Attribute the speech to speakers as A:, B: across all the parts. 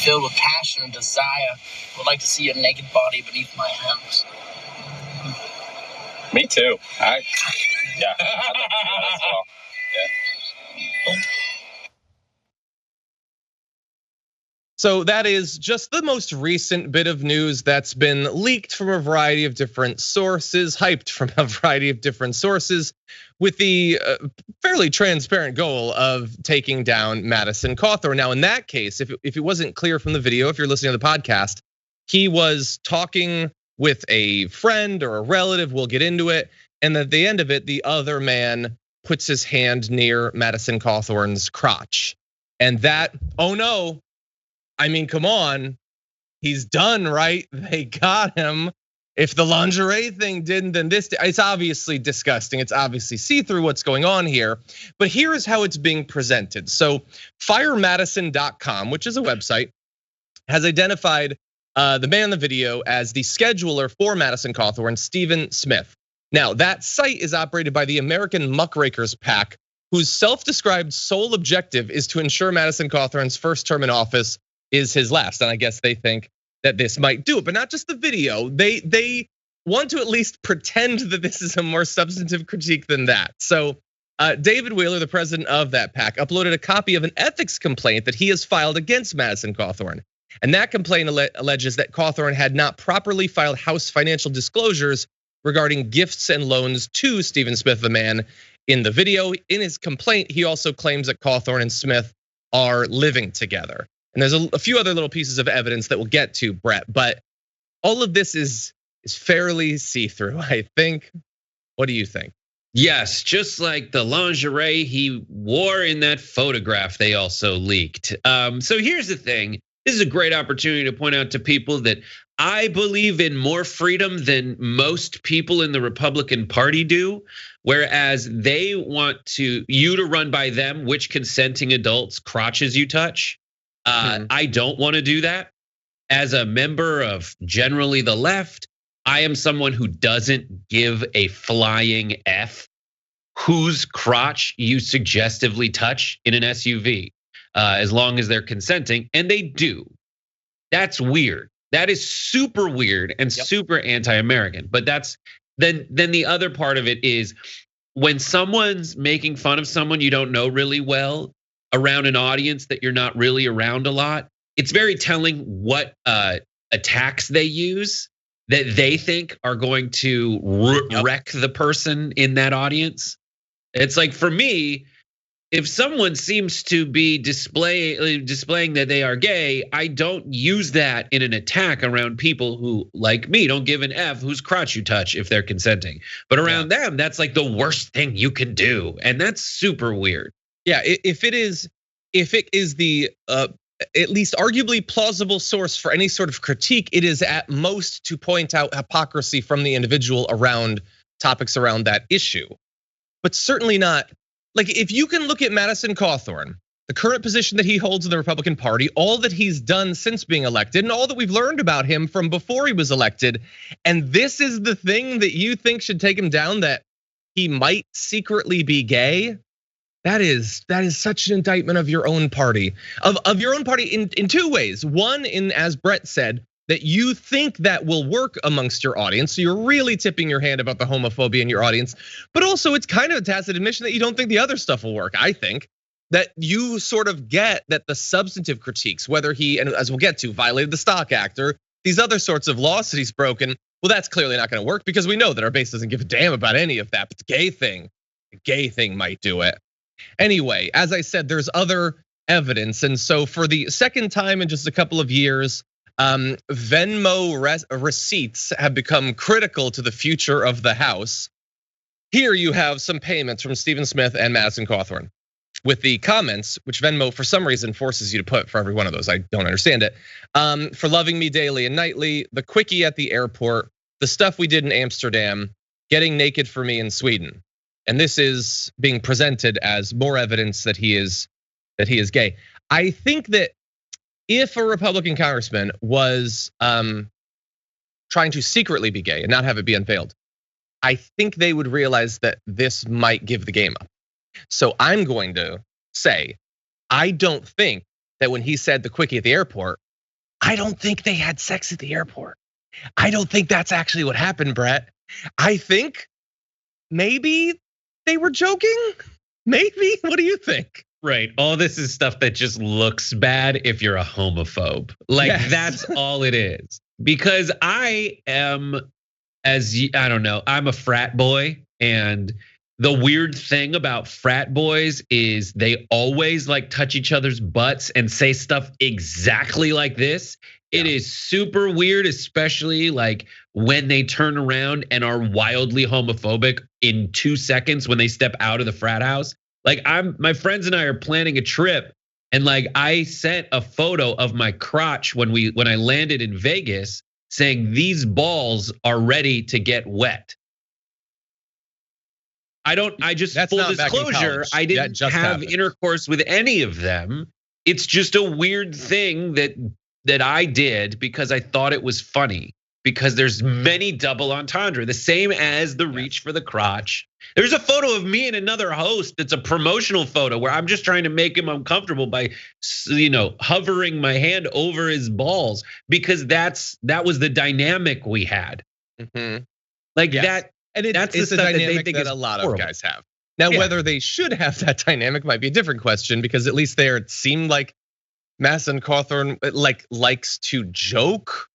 A: filled with passion and desire. Would like to see your naked body beneath my hands.
B: Me too. Yeah. I'd like to do that as well. Yeah.
C: So that is just the most recent bit of news that's been leaked from a variety of different sources, hyped from a variety of different sources, with the fairly transparent goal of taking down Madison Cawthorn. Now, in that case, if it wasn't clear from the video, if you're listening to the podcast, he was talking with a friend or a relative, we'll get into it, and at the end of it, the other man puts his hand near Madison Cawthorn's crotch. And that, oh no, I mean, come on, he's done, right? They got him. If the lingerie thing didn't, then this, it's obviously disgusting. It's obviously see-through what's going on here. But here is how it's being presented. So firemadison.com, which is a website, has identified the man in the video as the scheduler for Madison Cawthorn, Stephen Smith. Now, that site is operated by the American Muckrakers PAC, whose self-described sole objective is to ensure Madison Cawthorn's first term in office is his last. And I guess they think that this might do it, but not just the video. They want to at least pretend that this is a more substantive critique than that. So David Wheeler, the president of that PAC, uploaded a copy of an ethics complaint that he has filed against Madison Cawthorn. And that complaint alleges that Cawthorn had not properly filed House financial disclosures regarding gifts and loans to Stephen Smith, the man in the video. In his complaint, he also claims that Cawthorn and Smith are living together. And there's a few other little pieces of evidence that we'll get to, Brett, but all of this is fairly see-through, I think. What do you think?
D: Yes, just like the lingerie he wore in that photograph they also leaked. So here's the thing. This is a great opportunity to point out to people that I believe in more freedom than most people in the Republican Party do, whereas they want you to run by them which consenting adults' crotches you touch. I don't want to do that. As a member of generally the left, I am someone who doesn't give a flying F whose crotch you suggestively touch in an SUV, as long as they're consenting, and they do. That's weird. That is super weird and super anti-American. But that's then the other part of it is when someone's making fun of someone you don't know really well around an audience that you're not really around a lot, it's very telling what attacks they use that they think are going to wreck the person in that audience. It's like, for me, if someone seems to be displaying that they are gay, I don't use that in an attack around people who, like me, don't give an F whose crotch you touch if they're consenting. But around them, that's like the worst thing you can do, and that's super weird.
C: Yeah, if it is the at least arguably plausible source for any sort of critique, it is at most to point out hypocrisy from the individual around topics around that issue. But certainly not, like, if you can look at Madison Cawthorn, the current position that he holds in the Republican Party, all that he's done since being elected, and all that we've learned about him from before he was elected, and this is the thing that you think should take him down, that he might secretly be gay. That is such an indictment of your own party, of your own party in two ways. One, in, as Brett said, that you think that will work amongst your audience. So you're really tipping your hand about the homophobia in your audience, but also it's kind of a tacit admission that you don't think the other stuff will work. I think that you sort of get that the substantive critiques, whether he, and as we'll get to, violated the Stock Act or these other sorts of laws that he's broken, well, that's clearly not gonna work because we know that our base doesn't give a damn about any of that, but the gay thing might do it. Anyway, as I said, there's other evidence. And so for the second time in just a couple of years, Venmo receipts have become critical to the future of the House. Here you have some payments from Stephen Smith and Madison Cawthorn with the comments, which Venmo for some reason forces you to put for every one of those. I don't understand it. For loving me daily and nightly, the quickie at the airport, the stuff we did in Amsterdam, getting naked for me in Sweden. And this is being presented as more evidence that he is gay. I think that if a Republican congressman was trying to secretly be gay and not have it be unveiled, I think they would realize that this might give the game up. So I'm going to say, I don't think that when he said the quickie at the airport, I don't think they had sex at the airport. I don't think that's actually what happened, Brett. I think maybe they were joking. Maybe. What do you think?
D: Right. All this is stuff that just looks bad if you're a homophobe. Like,
C: Yes.
D: That's all it is. Because I am, I don't know, I'm a frat boy. And the weird thing about frat boys is they always like touch each other's butts and say stuff exactly like this. It is super weird, especially like when they turn around and are wildly homophobic in 2 seconds when they step out of the frat house. Like my friends and I are planning a trip, and like I sent a photo of my crotch when I landed in Vegas, saying these balls are ready to get wet. I just
C: That's
D: full
C: not back in
D: disclosure,
C: college.
D: I didn't
C: That just
D: have
C: happened.
D: intercourse with any of them. It's just a weird thing that I did because I thought it was funny. Because there's many double entendre, the same as the reach for the crotch. There's a photo of me and another host that's a promotional photo where I'm just trying to make him uncomfortable by, hovering my hand over his balls, because that was the dynamic we had.
C: Mm-hmm.
D: Like
C: Yes.
D: that.
C: And
D: That's the
C: it's a
D: stuff that they
C: dynamic
D: think
C: that
D: is
C: a lot of
D: horrible.
C: guys have. Now,
D: Yeah.
C: whether they should have that dynamic might be a different question, because at least there it seemed like Madison Cawthorn likes to joke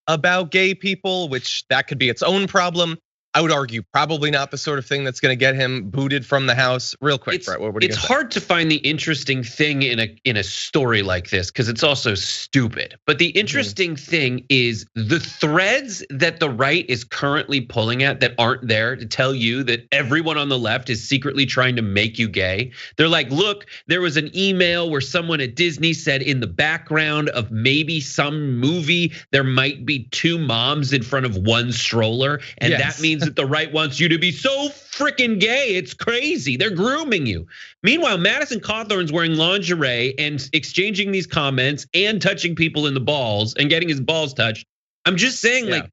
C: about gay people, which that could be its own problem. I would argue probably not the sort of thing that's going to get him booted from the house. Real quick, Brett, what are you
D: It's
C: gonna say?
D: hard to find the interesting thing in a story like this because it's also stupid. But the interesting thing is the threads that the right is currently pulling at that aren't there to tell you that everyone on the left is secretly trying to make you gay. They're like, look, there was an email where someone at Disney said in the background of maybe some movie there might be two moms in front of one stroller, and
C: Yes.
D: that means that the right wants you to be so freaking gay. It's crazy. They're grooming you. Meanwhile, Madison Cawthorn's wearing lingerie and exchanging these comments and touching people in the balls and getting his balls touched. I'm just saying, like,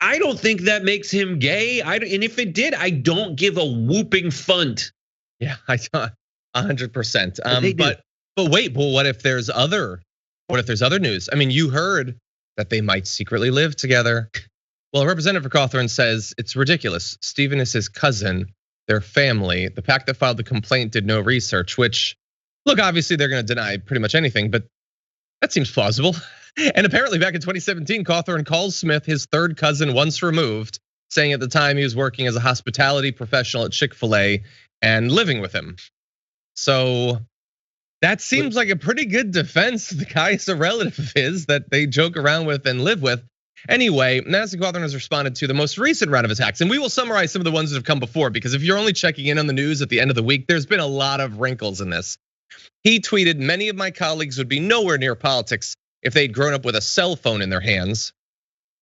D: I don't think that makes him gay. And if it did, I don't give a whooping funt.
C: Yeah, I thought 100%.
D: They do.
C: But wait, well, what if there's other news? I mean, you heard that they might secretly live together. Well, Representative Cawthorn says it's ridiculous. Stephen is his cousin, their family. The PAC that filed the complaint did no research, which, look, obviously they're going to deny pretty much anything, but that seems plausible. And apparently back in 2017, Cawthorn calls Smith his third cousin once removed, saying at the time he was working as a hospitality professional at Chick-fil-A and living with him. So that seems like a pretty good defense. The guy is a relative of his that they joke around with and live with. Anyway, Madison Cawthorn has responded to the most recent round of attacks, and we will summarize some of the ones that have come before, because if you're only checking in on the news at the end of the week, there's been a lot of wrinkles in this. He tweeted, many of my colleagues would be nowhere near politics if they'd grown up with a cell phone in their hands.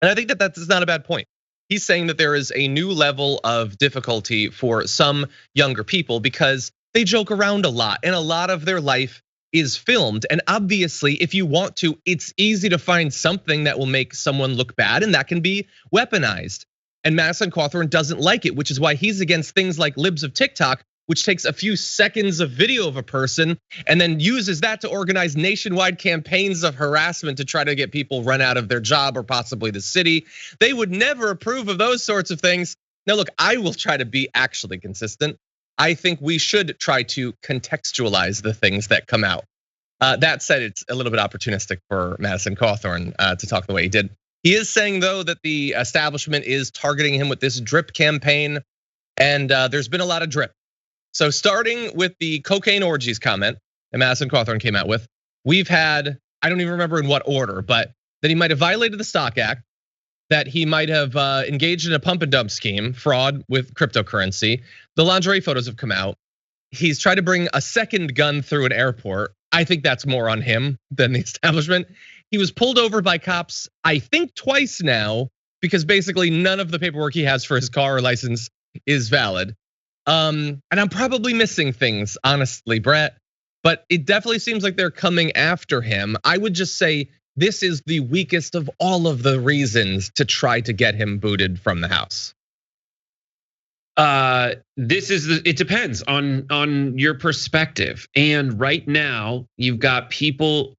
C: And I think that that's not a bad point. He's saying that there is a new level of difficulty for some younger people because they joke around a lot, and a lot of their life is filmed. And obviously, if you want to, it's easy to find something that will make someone look bad, and that can be weaponized. And Madison Cawthorn doesn't like it, which is why he's against things like Libs of TikTok, which takes a few seconds of video of a person and then uses that to organize nationwide campaigns of harassment to try to get people run out of their job or possibly the city. They would never approve of those sorts of things. Now, look, I will try to be actually consistent. I think we should try to contextualize the things that come out. That said, it's a little bit opportunistic for Madison Cawthorn to talk the way he did. He is saying, though, that the establishment is targeting him with this drip campaign, and there's been a lot of drip. So starting with the cocaine orgies comment that Madison Cawthorn came out with, we've had, I don't even remember in what order, but that he might have violated the Stock Act, that he might have engaged in a pump and dump scheme, fraud with cryptocurrency. The lingerie photos have come out. He's tried to bring a second gun through an airport. I think that's more on him than the establishment. He was pulled over by cops, I think twice now, because basically none of the paperwork he has for his car or license is valid. And I'm probably missing things, honestly, Brett, but it definitely seems like they're coming after him. I would just say this is the weakest of all of the reasons to try to get him booted from the house.
D: It depends on your perspective. And right now, you've got people.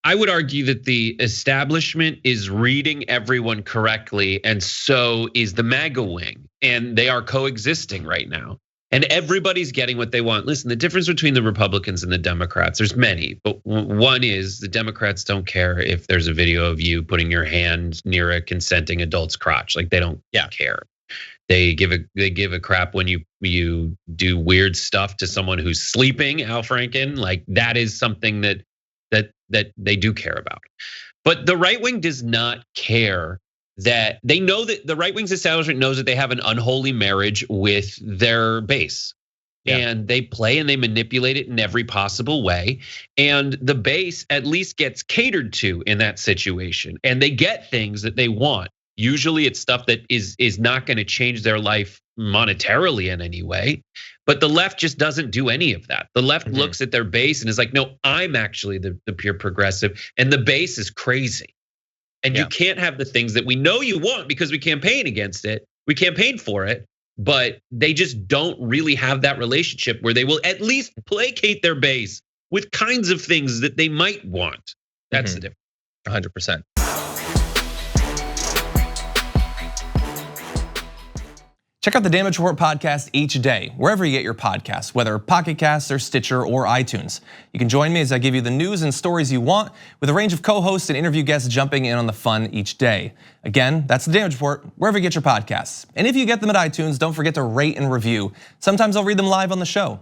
D: I would argue that the establishment is reading everyone correctly, and so is the MAGA wing, and they are coexisting right now. And everybody's getting what they want. Listen, the difference between the Republicans and the Democrats, there's many, but one is the Democrats don't care if there's a video of you putting your hand near a consenting adult's crotch. Like they don't care. They give a crap when you do weird stuff to someone who's sleeping, Al Franken. Like that is something that they do care about. But the right wing does not care. That they know that the right wing's establishment knows that they have an unholy marriage with their base. And they play and they manipulate it in every possible way. And the base at least gets catered to in that situation. And they get things that they want. Usually it's stuff that is not going to change their life monetarily in any way. But the left just doesn't do any of that. The left looks at their base and is like, no, I'm actually the pure progressive. And the base is crazy. And you can't have the things that we know you want because we campaign against it. We campaign for it, but they just don't really have that relationship where they will at least placate their base with kinds of things that they might want. That's the difference.
C: 100%.
E: Check out the Damage Report podcast each day, wherever you get your podcasts, whether Pocket Casts or Stitcher or iTunes. You can join me as I give you the news and stories you want, with a range of co-hosts and interview guests jumping in on the fun each day. Again, that's the Damage Report, wherever you get your podcasts. And if you get them at iTunes, don't forget to rate and review. Sometimes I'll read them live on the show.